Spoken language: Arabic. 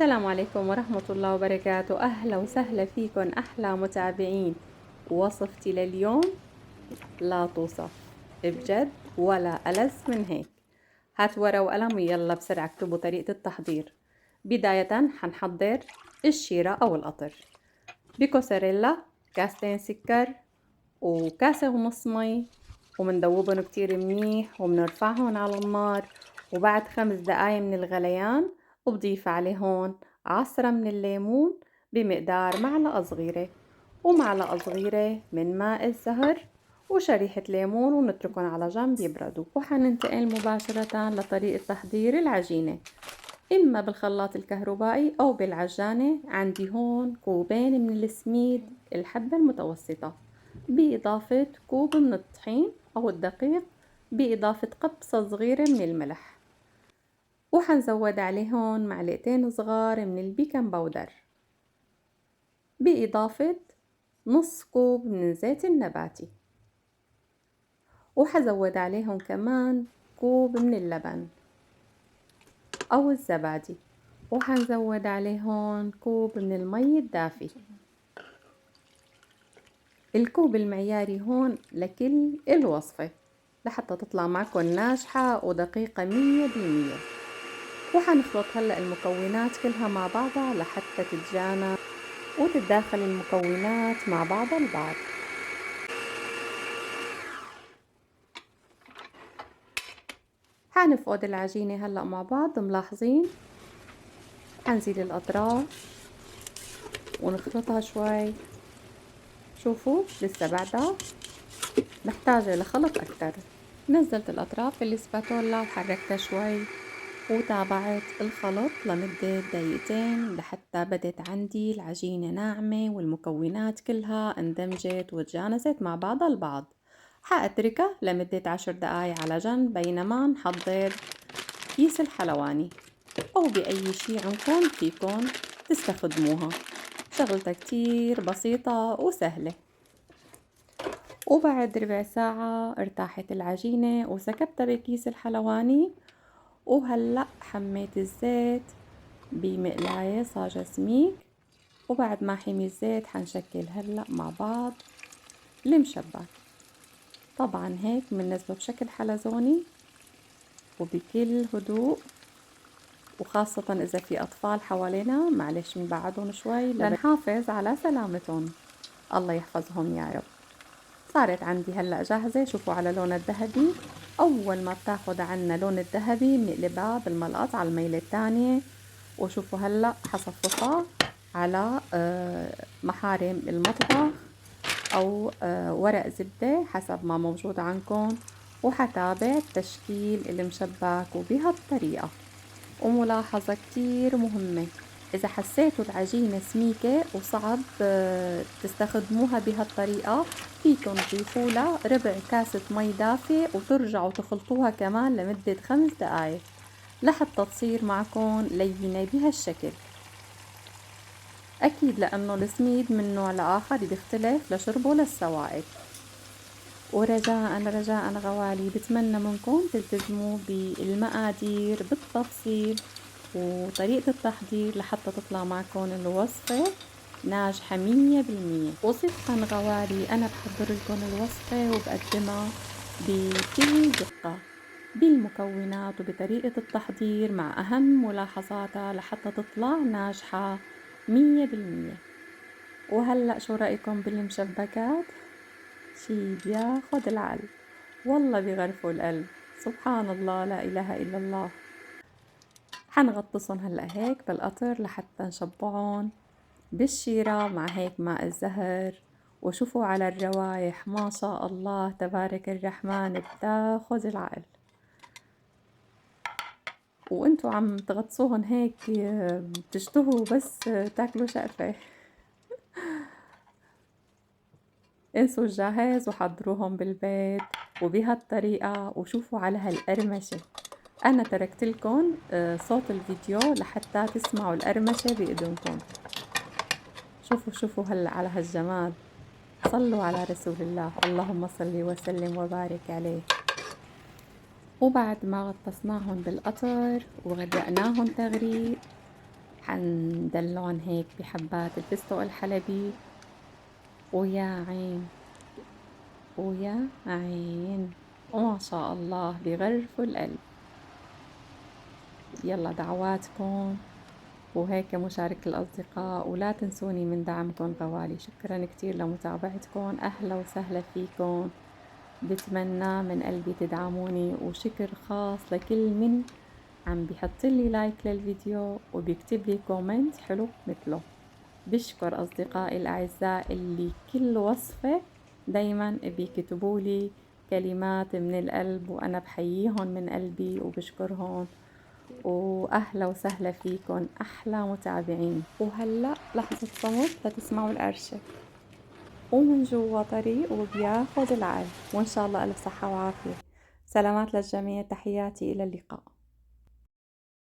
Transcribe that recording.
السلام عليكم ورحمة الله وبركاته. أهلا وسهلا فيكم أحلى متابعين. وصفتي لليوم لا توصف بجد ولا ألذ من هيك. هات ورقة وقلم ويلا بسرعة اكتبوا طريقة التحضير. بداية حنحضر الشيرة أو القطر بكوساريلا، كاستين سكر وكاسة ونص مي، ومندوبهم كتير منيح ومنرفعهم على النار. وبعد 5 دقايق من الغليان وبضيف عليهن عصرة من الليمون بمقدار معلقة صغيرة، ومعلقة صغيرة من ماء الزهر، وشريحة ليمون، ونتركهم على جنب يبردوا. وحننتقل مباشرة لطريقة تحضير العجينة، إما بالخلاط الكهربائي أو بالعجانة. عندي هون كوبين من السميد الحبة المتوسطة، بإضافة كوب من الطحين أو الدقيق، بإضافة قبصة صغيرة من الملح، وحنزود عليهون معلقتين صغار من البيكنج باودر، بإضافة نص كوب من الزيت النباتي، وحزود عليهم كمان كوب من اللبن أو الزبادي، وحنزود عليهون كوب من المي الدافي. الكوب المعياري هون لكل الوصفة لحتى تطلع معكم ناجحة ودقيقة 100%. وحنخلط هلأ المكونات كلها مع بعضها لحتى تتجانس وتتداخل المكونات مع بعضها البعض. حنفقد العجينة هلأ مع بعض. ملاحظين حنزيد الأطراف ونخلطها شوي. شوفوا لسه بعدها محتاجة لخلط أكتر. نزلت الأطراف في الاسباتولا وحركتها شوي، وتابعت الخلط لمدة دقيقتين لحتى بدت عندي العجينة ناعمة والمكونات كلها اندمجت وتجانست مع بعضها البعض. حأتركها لمدة 10 دقايق على جنب بينما نحضر كيس الحلواني أو بأي شي عندكم فيكن تستخدموها. شغلتها كتير بسيطة وسهلة. وبعد ربع ساعة ارتاحت العجينة وسكبتها بكيس الحلواني. وهلأ حميت الزيت بمقلاية صاجة سميك، وبعد ما حمي الزيت حنشكل هلأ مع بعض المشبك. طبعا هيك بننزله بشكل حلزوني وبكل هدوء، وخاصة إذا في أطفال حوالينا معلش نبعدهم شوي لنحافظ على سلامتهم. الله يحفظهم يا رب. صارت عندي هلأ جاهزة. شوفوا على لون الذهبي. أول ما بتاخد عنا لون الذهبي بنقلبها بالملقط على الميلة الثانية. وشوفوا هلأ حصففها على محارم المطبخ أو ورق زبدة حسب ما موجود عندكم، وحتابع تشكيل المشبك وبهالطريقة. وملاحظة كتير مهمة، إذا حسيتوا العجينة سميكة وصعب تستخدموها بهالطريقة، فيكن تضيفولها ربع كاسة مي دافية وترجعوا تخلطوها كمان لمدة 5 دقايق لحتى تصير معكم لينة بهالشكل. أكيد لأنه السميد من نوع لآخر بيختلف لشربه للسوائل. ورجاء رجاء غوالي بتمنى منكم تلتزموا بالمقادير بالتفصيل وطريقة التحضير لحتى تطلع معكم الوصفة ناجحة 100%. وصدقا غوالي أنا بحضر لكم الوصفة وبقدمها بكل دقة بالمكونات وبطريقة التحضير مع أهم ملاحظاتها لحتى تطلع ناجحة 100%. وهلأ شو رأيكم بالمشبكات؟ شي بياخد العقل، والله بيغرفوا القلب. سبحان الله، لا إله إلا الله. حنغطسن هلأ هيك بالقطر لحتى نشبعن بالشيرة مع هيك ماء الزهر. وشوفوا على الروايح ما شاء الله تبارك الرحمن بتاخد العقل. وانتو عم تغطسوهن هيك بتشتهوا بس تاكلوا شقفة. انسوا الجاهز وحضروهم بالبيت وبهالطريقة. وشوفوا على هالقرمشة، أنا تركت لكم صوت الفيديو لحتى تسمعوا القرمشة بإيدينكم. شوفوا هلا على هالجمال. صلوا على رسول الله، اللهم صل وسلم وبارك عليه. وبعد ما غطسناهم بالقطر وغرقناهم تغريق حندلعن هيك بحبات الفستق الحلبي. ويا عين ويا عين، وما شاء الله بيغرفوا القلب. يلا دعواتكم وهيك مشاركة الأصدقاء، ولا تنسوني من دعمكم غوالي. شكرا كتير لمتابعتكم، أهلا وسهلا فيكم. بتمنى من قلبي تدعموني، وشكر خاص لكل من عم بيحط لي لايك للفيديو وبيكتب لي كومنت حلو مثله. بشكر أصدقائي الأعزاء اللي كل وصفة دايما بيكتبوا لي كلمات من القلب، وأنا بحييهم من قلبي وبشكرهم. وأهلا وسهلا فيكن أحلى متابعين. وهلأ لحظة صمت لتسمعوا القرشة، ومن جوا طريق وبياخد العقل. وإن شاء الله ألف صحة وعافية. سلامات للجميع، تحياتي، إلى اللقاء.